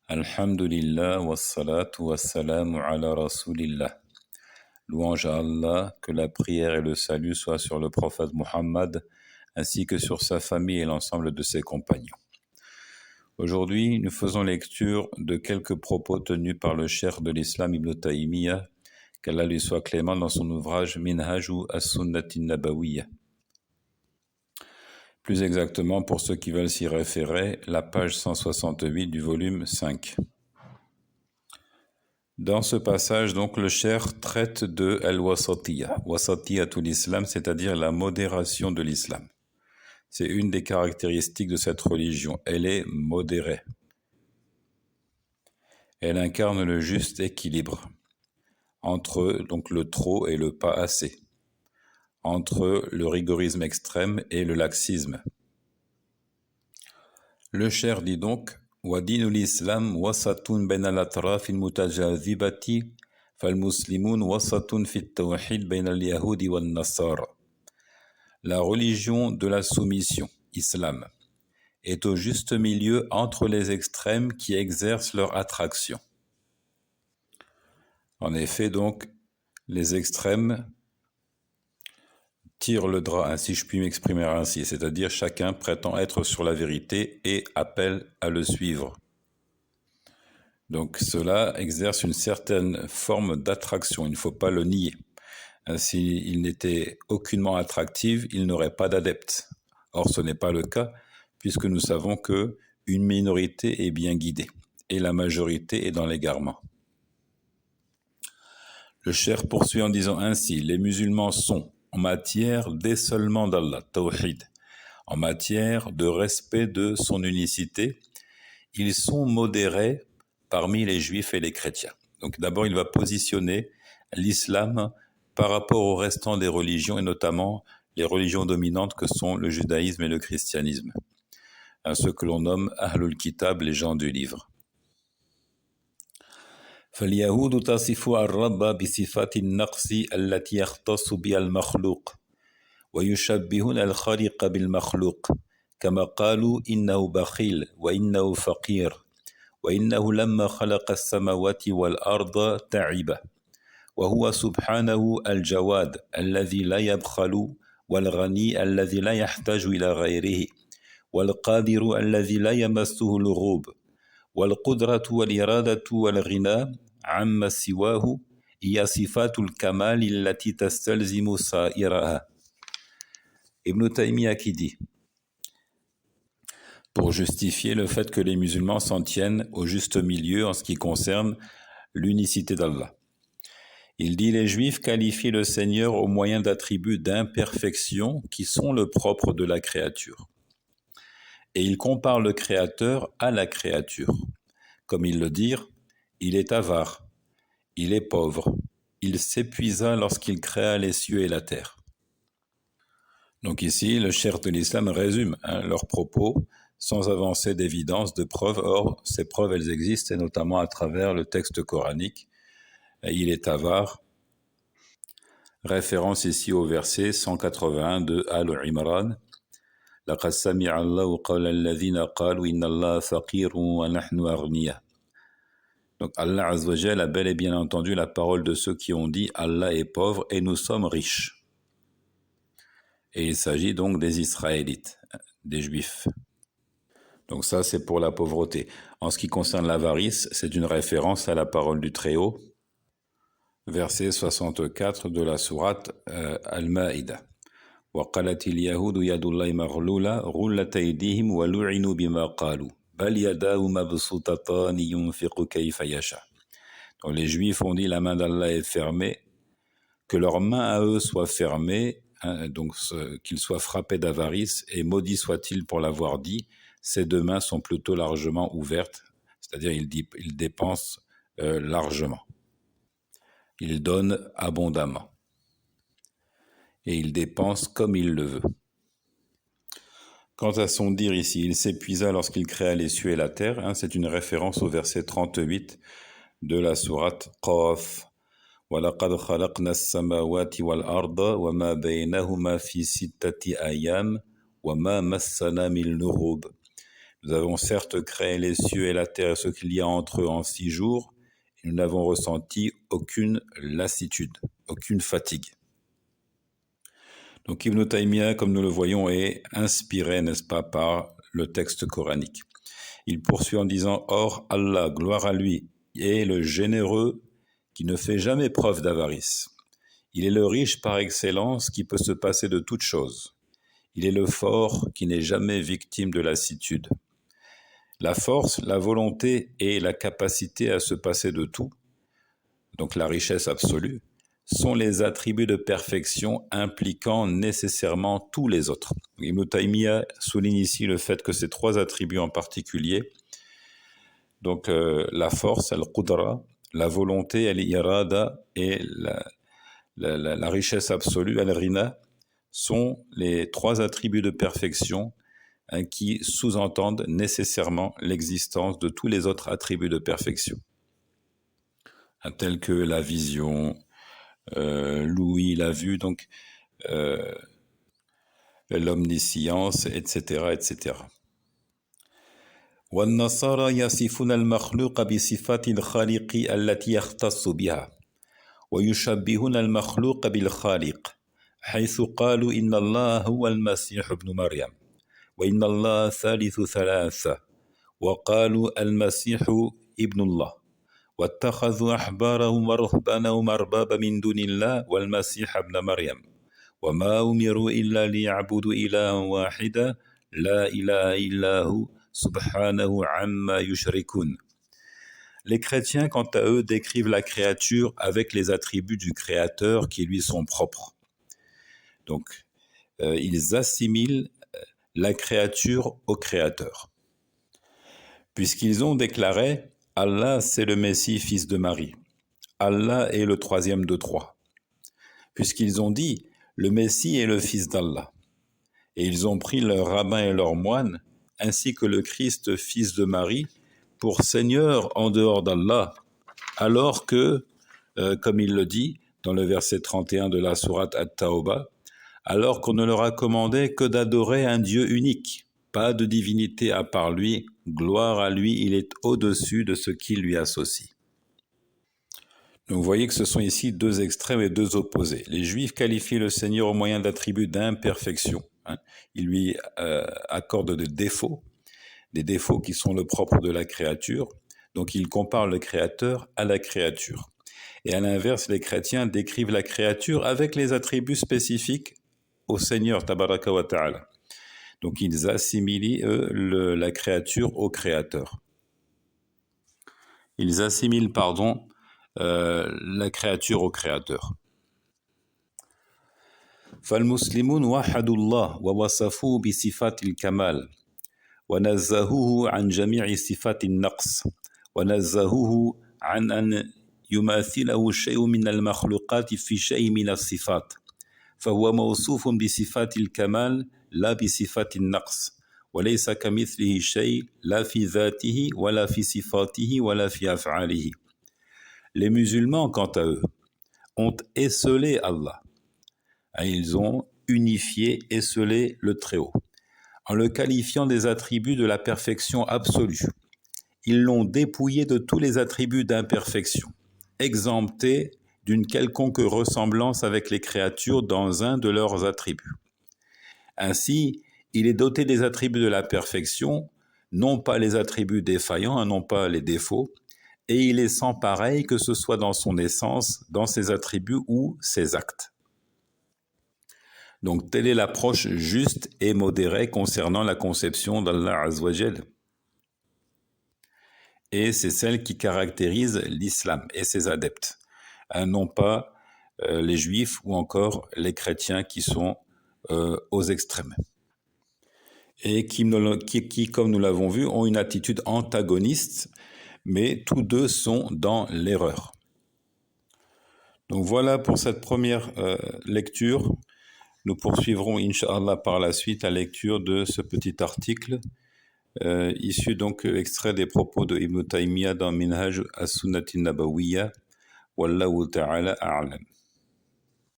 Alhamdulillah wassalatu wassalamu ala rasulillah. Louange à Allah, que la prière et le salut soient sur le prophète Muhammad, ainsi que sur sa famille et l'ensemble de ses compagnons. Aujourd'hui, nous faisons lecture de quelques propos tenus par le cheikh de l'islam Ibn Taymiyyah, qu'Allah lui soit clément, dans son ouvrage Minhaju as-Sunnati Nabawiyya. Plus exactement, pour ceux qui veulent s'y référer, la page 168 du volume 5. Dans ce passage, donc, le cheikh traite de al-wasatiyya, wasatiyyatul l'islam, c'est-à-dire la modération de l'islam. C'est une des caractéristiques de cette religion. Elle est modérée. Elle incarne le juste équilibre entre donc le trop et le pas assez, entre le rigorisme extrême et le laxisme. Le cheikh dit donc: وَدِينُ الْإِسْلَامِ وَسَطٌ بَيْنَ الْأَطْرَافِ الْمُتَجَاذِبَةِ فَالْمُسْلِمُونَ وَسَطٌ فِي التَّوْحِيدِ بَيْنَ الْيَهُودِ وَالنَّصَارَى. La religion de la soumission, islam, est au juste milieu entre les extrêmes qui exercent leur attraction. En effet, donc, les extrêmes tirent le drap, si je puis m'exprimer ainsi, c'est-à-dire chacun prétend être sur la vérité et appelle à le suivre. Donc cela exerce une certaine forme d'attraction, il ne faut pas le nier. S'il n'était aucunement attractif, il n'aurait pas d'adeptes. Or ce n'est pas le cas, puisque nous savons que une minorité est bien guidée et la majorité est dans l'égarement. Le cheikh poursuit en disant ainsi: les musulmans sont, en matière d'essolement d'Allah, tawhid, en matière de respect de son unicité, ils sont modérés parmi les juifs et les chrétiens. Donc d'abord, il va positionner l'islam par rapport au restant des religions, et notamment les religions dominantes que sont le judaïsme et le christianisme, ceux que l'on nomme Ahlul Kitab, les gens du livre. فاليهود تصف الرب بصفات النقص التي يختص بها المخلوق ويشبهون الخالق بالمخلوق كما قالوا إنه بخيل وإنه فقير وإنه لما خلق السماوات والأرض تعب وهو سبحانه الجواد الذي لا يبخل والغني الذي لا يحتاج إلى غيره والقادر الذي لا يمسه الغوب والقدرة والإرادة والغنى عما سواه هي صفات الكمال التي تستلزم سائرها. Ibn Taymiyyah qui dit, pour justifier le fait que les musulmans s'en tiennent au juste milieu en ce qui concerne l'unicité d'Allah. Il dit: les juifs qualifient le Seigneur au moyen d'attributs d'imperfection qui sont le propre de la créature. Et ils comparent le Créateur à la créature. Comme ils le dirent, il est avare, il est pauvre, il s'épuisa lorsqu'il créa les cieux et la terre. Donc ici, le cheikh de l'islam résume leurs propos sans avancer d'évidence, de preuves. Or, ces preuves, elles existent, et notamment à travers le texte coranique. Il est avare. Référence ici au verset 181 de Al-Imran. لَقَدْ سَمِعَ اللَّهُ قَوْلَ الَّذِينَ قَالُوا إِنَّ اللَّهَ فَقِيرٌ وَنَحْنُ أَغْنِيَاءُ. Donc Allah Azza wa Jal a bel et bien entendu la parole de ceux qui ont dit: Allah est pauvre et nous sommes riches. Et il s'agit donc des Israélites, des Juifs. Donc ça, c'est pour la pauvreté. En ce qui concerne l'avarice, c'est une référence à la parole du Très-Haut, verset 64 de la sourate Al-Ma'idah. وَقَالَتِ الْيَهُودُ يَدُ اللَّهِ مَغْلُولَةٌ غُلَّتْ أَيْدِيهِمْ وَلُعِنُوا بِمَا قَالُوا بَلْ يَدَاهُ مَبْسُوطَتَانِ يُنْفِقُ كَيْفَ يَشَاءُ. Donc les Juifs ont dit: la main d'Allah est fermée, que leurs mains à eux soient fermées, donc qu'ils soient frappés d'avarice, et maudit soit-il pour l'avoir dit. Ces deux mains sont plutôt largement ouvertes, c'est-à-dire ils dépensent largement. Ils donnent abondamment. Et il dépense comme il le veut. Quant à son dire ici, il s'épuisa lorsqu'il créa les cieux et la terre, c'est une référence au verset 38 de la sourate Qaf. وَلَقَدْ خَلَقْنَا السَّمَاوَاتِ وَالْأَرْضَ وَمَا بَيْنَهُمَا فِي سِتَّةِ أَيَّامٍ وَمَا مَسَّنَا مِن لُغُوبٍ. Nous avons certes créé les cieux et la terre et ce qu'il y a entre eux en 6 jours, et nous n'avons ressenti aucune lassitude, aucune fatigue. Donc Ibn Taymiyyah, comme nous le voyons, est inspiré, n'est-ce pas, par le texte coranique. Il poursuit en disant « Or, Allah, gloire à lui, est le généreux qui ne fait jamais preuve d'avarice. Il est le riche par excellence qui peut se passer de toutes choses. Il est le fort qui n'est jamais victime de lassitude. La force, la volonté et la capacité à se passer de tout, donc la richesse absolue, sont les attributs de perfection impliquant nécessairement tous les autres. » Ibn Taymiyyah souligne ici le fait que ces 3 attributs en particulier, donc la force, al-qudra, la volonté, al-irada, et la richesse absolue, al-rina, sont les 3 attributs de perfection qui sous-entendent nécessairement l'existence de tous les autres attributs de perfection, tels que la vision, l'ouïe, la vue, donc l'omniscience, etc., etc. والنصارى يصفون المخلوق بصفات الخالق التي يختص بها ويشبهون المخلوق بالخالق حيث قالوا إن الله هو المسيح ابن مريم وإن الله ثالث ثلاثة وقالوا المسيح ابن الله واتخذوا أحبارهم ورهبانهم أربابا من دون الله والمسيح ابن مريم وما أمروا إلا ليعبدوا إلها واحدا لا إله إلا هو subhanahu amma yushrikun. Les chrétiens, quant à eux, décrivent la créature avec les attributs du Créateur qui lui sont propres. Donc, ils assimilent la créature au Créateur. Puisqu'ils ont déclaré « Allah, c'est le Messie, fils de Marie. Allah est le 3e de 3. » Puisqu'ils ont dit « Le Messie est le fils d'Allah. » Et ils ont pris leurs rabbins et leurs moines ainsi que le Christ, fils de Marie, pour Seigneur en dehors d'Allah, alors que, comme il le dit dans le verset 31 de la sourate At-Tawbah, alors qu'on ne leur a commandé que d'adorer un Dieu unique, pas de divinité à part lui, gloire à lui, il est au-dessus de ce qui lui associe. Donc vous voyez que ce sont ici 2 extrêmes et 2 opposés. Les Juifs qualifient le Seigneur au moyen d'attributs d'imperfection. Ils lui accordent des défauts qui sont le propre de la créature. Donc ils comparent le Créateur à la créature. Et à l'inverse, les chrétiens décrivent la créature avec les attributs spécifiques au Seigneur, tabaraka wa ta'ala. Donc ils assimilent la créature au Créateur. Ils assimilent, la créature au Créateur. فالمسلمون وحدوا الله ووصفوه بصفات الكمال ونزهوه عن جميع صفات النقص ونزهوه عن أن يماثله شيء من المخلوقات في شيء من الصفات فهو موصوف بصفات الكمال لا بصفات النقص وليس كمثله شيء لا في ذاته ولا في صفاته ولا في أفعاله. Les musulmans, quant à eux, ont esseulé Allah. Ils ont unifié, esseulé le Très-Haut, en le qualifiant des attributs de la perfection absolue. Ils l'ont dépouillé de tous les attributs d'imperfection, exemptés d'une quelconque ressemblance avec les créatures dans un de leurs attributs. Ainsi, il est doté des attributs de la perfection, non pas les attributs défaillants, non pas les défauts, et il est sans pareil que ce soit dans son essence, dans ses attributs ou ses actes. Donc, telle est l'approche juste et modérée concernant la conception d'Allah Azza wa Jal. Et c'est celle qui caractérise l'islam et ses adeptes, non pas les juifs ou encore les chrétiens qui sont aux extrêmes. Et qui, comme nous l'avons vu, ont une attitude antagoniste, mais tous deux sont dans l'erreur. Donc voilà pour cette première lecture. Nous poursuivrons, Inch'Allah, par la suite la lecture de ce petit article, issu donc extrait des propos de Ibn Taymiyyah dans Minhaj as-Sunnati Nabawiyya. Wallahu ta'ala a'lam.